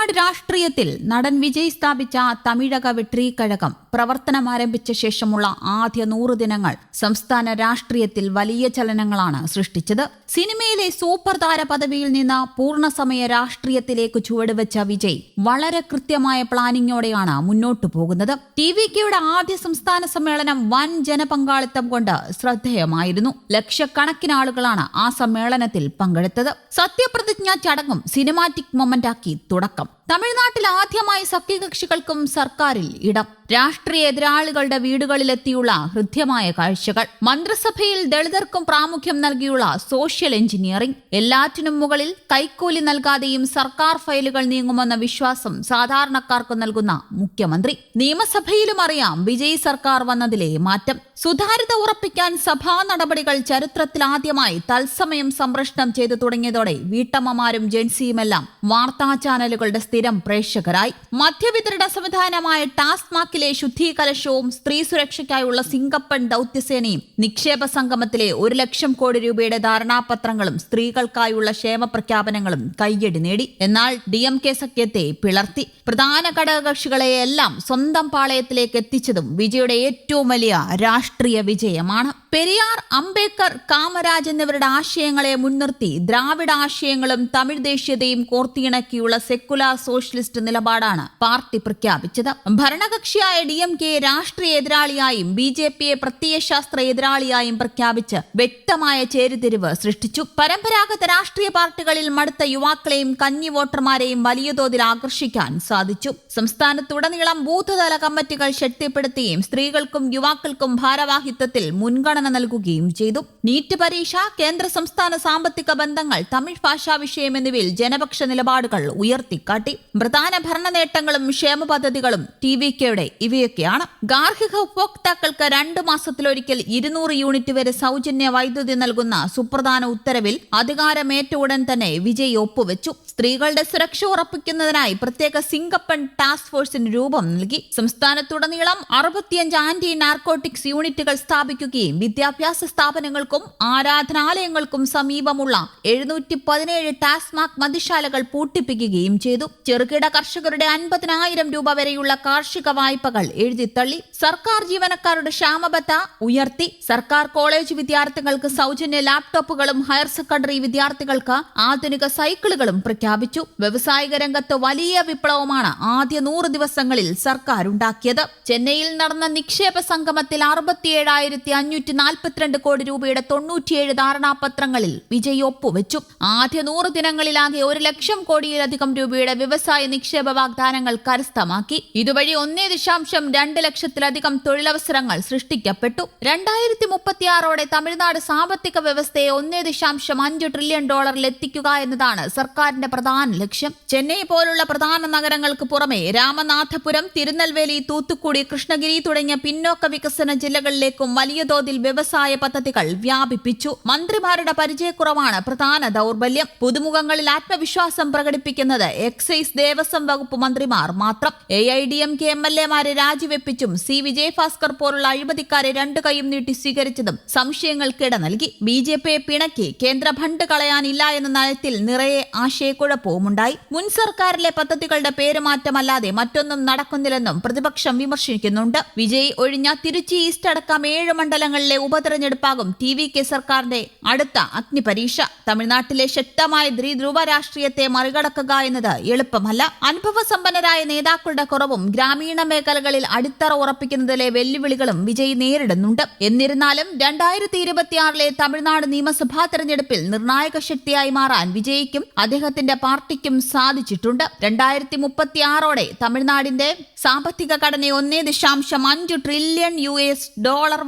തമിഴ്നാട് രാഷ്ട്രീയത്തിൽ നടൻ വിജയ് സ്ഥാപിച്ച തമിഴക വെട്രി കഴകം പ്രവർത്തനം ആരംഭിച്ച ശേഷമുള്ള ആദ്യ 100 ദിനങ്ങൾ സംസ്ഥാന രാഷ്ട്രീയത്തിൽ വലിയ ചലനങ്ങളാണ് സൃഷ്ടിച്ചത്. സിനിമയിലെ സൂപ്പർ താര പദവിയിൽ നിന്ന് പൂർണ്ണസമയ രാഷ്ട്രീയത്തിലേക്ക് ചുവടുവെച്ച വിജയ് വളരെ കൃത്യമായ പ്ലാനിങ്ങോടെയാണ് മുന്നോട്ടു പോകുന്നത്. TVKയുടെ ആദ്യ സംസ്ഥാന സമ്മേളനം വൻ ജനപങ്കാളിത്തം കൊണ്ട് ശ്രദ്ധേയമായിരുന്നു. ലക്ഷക്കണക്കിന് ആളുകളാണ് ആ സമ്മേളനത്തിൽ പങ്കെടുത്തത്. സത്യപ്രതിജ്ഞാ ചടങ്ങും സിനിമാറ്റിക് മൊമെന്റാക്കി തുടക്കം. തമിഴ്നാട്ടിൽ ആദ്യമായി സഖ്യകക്ഷികൾക്കും സർക്കാരിൽ ഇടം. രാഷ്ട്രീയ എതിരാളികളുടെ വീടുകളിലെത്തിയുള്ള ഹൃദ്യമായ കാഴ്ചകൾ. മന്ത്രിസഭയിൽ ദളിതർക്കും പ്രാമുഖ്യം നൽകിയുള്ള സോഷ്യൽ എഞ്ചിനീയറിംഗ്. എല്ലാറ്റിനും മുകളിൽ കൈക്കൂലി നൽകാതെയും സർക്കാർ ഫയലുകൾ നീങ്ങുമെന്ന വിശ്വാസം സാധാരണക്കാർക്ക് നൽകുന്ന മുഖ്യമന്ത്രി. നിയമസഭയിലും അറിയാം വിജയ് സർക്കാർ വന്നതിലെ മാറ്റം. സുതാര്യത ഉറപ്പിക്കാൻ സഭാ നടപടികൾ ചരിത്രത്തിലാദ്യമായി തത്സമയം സംപ്രേഷണം ചെയ്തു തുടങ്ങിയതോടെ വീട്ടമ്മമാരും ജെൻസിയുമെല്ലാം വാർത്താ ചാനലുകളുടെ സ്ഥിരം പ്രേക്ഷകരായി. മദ്യവിതരണ സംവിധാനമായ ടാസ്മാക്കിലെ ശുദ്ധീകലശവും സ്ത്രീ സുരക്ഷയ്ക്കായുള്ള സിംഗപ്പൻ ദൌത്യസേനയും നിക്ഷേപ സംഗമത്തിലെ 1 ലക്ഷം കോടി രൂപയുടെ ധാരണാപത്രങ്ങളും സ്ത്രീകൾക്കായുള്ള ക്ഷേമ പ്രഖ്യാപനങ്ങളും കയ്യടി നേടി. എന്നാൽ DMK സഖ്യത്തെ പിളർത്തി. പ്രധാന ഘടകകക്ഷികളെയെല്ലാം സ്വന്തം പാളയത്തിലേക്ക് എത്തിച്ചതും വിജയുടെ ഏറ്റവും വലിയ രാഷ്ട്രീയ വിജയമാണ്. പെരിയാർ, അംബേദ്കർ, കാമരാജ് എന്നിവരുടെ ആശയങ്ങളെ മുൻനിർത്തി ദ്രാവിഡ ആശയങ്ങളും തമിഴ് ദേശീയതയും കോർത്തിയിണക്കിയുള്ള സെക്കുലാർ സോഷ്യലിസ്റ്റ് നിലപാടാണ് പാർട്ടി പ്രഖ്യാപിച്ചത്. ഭരണകക്ഷിയായ DMK രാഷ്ട്രീയ എതിരാളിയായും BJPയെ പ്രത്യയശാസ്ത്ര എതിരാളിയായും പ്രഖ്യാപിച്ച് വ്യക്തമായ ചേരിതിരിവ് സൃഷ്ടിച്ചു. പരമ്പരാഗത രാഷ്ട്രീയ പാർട്ടികളിൽ മടുത്ത യുവാക്കളെയും കന്നി വോട്ടർമാരെയും വലിയ തോതിൽ ആകർഷിക്കാൻ സാധിച്ചു. സംസ്ഥാനത്തുടനീളം ബൂത്ത്തല കമ്മിറ്റികൾ ശക്തിപ്പെടുത്തുകയും സ്ത്രീകൾക്കും യുവാക്കൾക്കും ഭാരവാഹിത്വത്തിൽ മുൻഗണന നൽകുകയും ചെയ്തു. നീറ്റ് പരീക്ഷ, കേന്ദ്ര സംസ്ഥാന സാമ്പത്തിക ബന്ധങ്ങൾ, തമിഴ് ഭാഷാ വിഷയം എന്നിവയിൽ ജനപക്ഷ നിലപാടുകൾ ഉയർത്തിക്കാട്ടി. പ്രധാന ഭരണ നേട്ടങ്ങളും ക്ഷേമ പദ്ധതികളും TVKയുടെ ഇവയൊക്കെയാണ്. ഗാർഹിക ഉപഭോക്താക്കൾക്ക് 2 മാസത്തിലൊരിക്കൽ 200 യൂണിറ്റ് വരെ സൗജന്യ വൈദ്യുതി നൽകുന്ന സുപ്രധാന ഉത്തരവിൽ അധികാരമേറ്റ ഉടൻ തന്നെ വിജയ് ഒപ്പുവെച്ചു. സ്ത്രീകളുടെ സുരക്ഷ ഉറപ്പിക്കുന്നതിനായി പ്രത്യേക സിംഗപ്പൻ ടാസ്ക് ഫോഴ്സിന് രൂപം നൽകി. സംസ്ഥാനത്തുടനീളം 65 ആന്റി നാർക്കോട്ടിക്സ് യൂണിറ്റുകൾ സ്ഥാപിക്കുകയും വിദ്യാഭ്യാസ സ്ഥാപനങ്ങൾക്കും ആരാധനാലയങ്ങൾക്കും സമീപമുള്ള 717 ടാസ്മാക് മദ്യശാലകൾ പൂട്ടിപ്പിക്കുകയും ചെയ്തു. ചെറുകിട കർഷകരുടെ 50,000 രൂപ വരെയുള്ള കാർഷിക വായ്പകൾ എഴുതിത്തള്ളി. സർക്കാർ ജീവനക്കാരുടെ ക്ഷാമബത്ത ഉയർത്തി. സർക്കാർ കോളേജ് വിദ്യാർത്ഥികൾക്ക് സൗജന്യ ലാപ്ടോപ്പുകളും ഹയർ സെക്കൻഡറി വിദ്യാർത്ഥികൾക്ക് ആധുനിക സൈക്കിളുകളും പ്രഖ്യാപിച്ചു. വ്യവസായിക രംഗത്ത് വലിയ വിപ്ലവമാണ് ആദ്യ 100 ദിവസങ്ങളിൽ സർക്കാർ ഉണ്ടാക്കിയത്. ചെന്നൈയിൽ നടന്ന നിക്ഷേപ സംഗമത്തിൽ 67,542 കോടി രൂപയുടെ 97 ധാരണാപത്രങ്ങളിൽ വിജയ് ഒപ്പുവെച്ചു. ആദ്യ 100 ദിനങ്ങളിലാകെ 1 ലക്ഷം കോടിയിലധികം രൂപയുടെ വ്യവസായ നിക്ഷേപ വാഗ്ദാനങ്ങൾ കരസ്ഥമാക്കി. ഇതുവഴി 1.2 ലക്ഷത്തിലധികം തൊഴിലവസരങ്ങൾ സൃഷ്ടിക്കപ്പെട്ടു. 2036ഓടെ തമിഴ്നാട് സാമ്പത്തിക വ്യവസ്ഥയെ $1.5 ട്രില്യൺ എത്തിക്കുക എന്നതാണ് സർക്കാരിന്റെ പ്രധാന ലക്ഷ്യം. ചെന്നൈ പോലുള്ള പ്രധാന നഗരങ്ങൾക്ക് പുറമെ രാമനാഥപുരം, തിരുനെൽവേലി, തൂത്തുക്കുടി, കൃഷ്ണഗിരി തുടങ്ങിയ പിന്നോക്ക വികസന ജില്ലകളിലേക്കും വലിയ തോതിൽ വ്യവസായ പദ്ധതികൾ വ്യാപിപ്പിച്ചു. മന്ത്രിമാരുടെ പരിചയക്കുറവാണ് പ്രധാന ദൗർബല്യം. പുതുമുഖങ്ങളിൽ ആത്മവിശ്വാസം പ്രകടിപ്പിക്കുന്നത് എക്സൈസ്, ദേവസ്വം വകുപ്പ് മന്ത്രിമാർ മാത്രം. AIDMK MLA-മാരെ രാജിവെപ്പിച്ചും വിജയഭാസ്കർ പോലുള്ള അഴിമതിക്കാരെ 2 കൈയും നീട്ടി സ്വീകരിച്ചതും സംശയങ്ങൾക്കിട നൽകി. BJPയെ പിണക്കി കേന്ദ്ര ഫണ്ട് കളയാനില്ല എന്ന നയത്തിൽ നിറയെ ആശയക്കുഴപ്പവുമുണ്ടായി. മുൻ സർക്കാരിലെ പദ്ധതികളുടെ പേരുമാറ്റമല്ലാതെ മറ്റൊന്നും നടക്കുന്നില്ലെന്നും പ്രതിപക്ഷം വിമർശിക്കുന്നുണ്ട്. വിജയ് ഒഴിഞ്ഞ തിരുച്ചി ഈസ്റ്റ് അടക്കം 7 മണ്ഡലങ്ങളിലെ ഉപതെരഞ്ഞെടുപ്പാകും TVK സർക്കാരിന്റെ അടുത്ത അഗ്നിപരീക്ഷ. തമിഴ്നാട്ടിലെ ശക്തമായ ദ്വിധ്രുവ രാഷ്ട്രീയത്തെ മറികടക്കുക എന്നത് എളുപ്പമല്ല. അനുഭവസമ്പന്നരായ നേതാക്കളുടെ കുറവും ഗ്രാമീണ മേഖലകളിൽ അടിത്തറ ഉറപ്പിക്കുന്നതിലെ വെല്ലുവിളികളും വിജയ് നേരിടുന്നുണ്ട്. എന്നിരുന്നാലും 2026 തമിഴ്നാട് നിയമസഭാ തെരഞ്ഞെടുപ്പിൽ നിർണായക ശക്തിയായി മാറാൻ വിജയ്ക്കും അദ്ദേഹത്തിന്റെ പാർട്ടിക്കും സാധിച്ചിട്ടുണ്ട്. 2036ഓടെ തമിഴ്നാടിന്റെ സാമ്പത്തിക ഘടനയെ $1.5 ട്രില്യൺ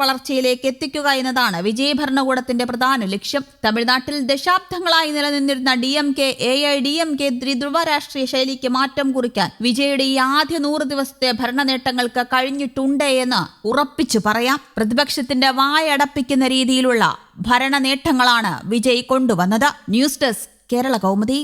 വളർച്ചയിലേക്ക് എത്തിക്കുക എന്നതാണ് വിജയ് ഭരണകൂടത്തിന്റെ പ്രധാന ലക്ഷ്യം. തമിഴ്നാട്ടിൽ ദശാബ്ദങ്ങളായി നിലനിന്നിരുന്ന DMK AIDMK ദ്വിധ്രുവ രാഷ്ട്രീയ ശൈലിക്ക് മാറ്റം കുറിക്കാൻ വിജയുടെ ഈ ആദ്യ 100 ദിവസത്തെ ഭരണ നേട്ടങ്ങൾക്ക് കഴിഞ്ഞിട്ടുണ്ട് എന്ന് ഉറപ്പിച്ചു പറയാം. പ്രതിപക്ഷത്തിന്റെ വായടപ്പിക്കുന്ന രീതിയിലുള്ള ഭരണ നേട്ടങ്ങളാണ് വിജയ് കൊണ്ടുവന്നത്. News desk, Kerala Kaumudi.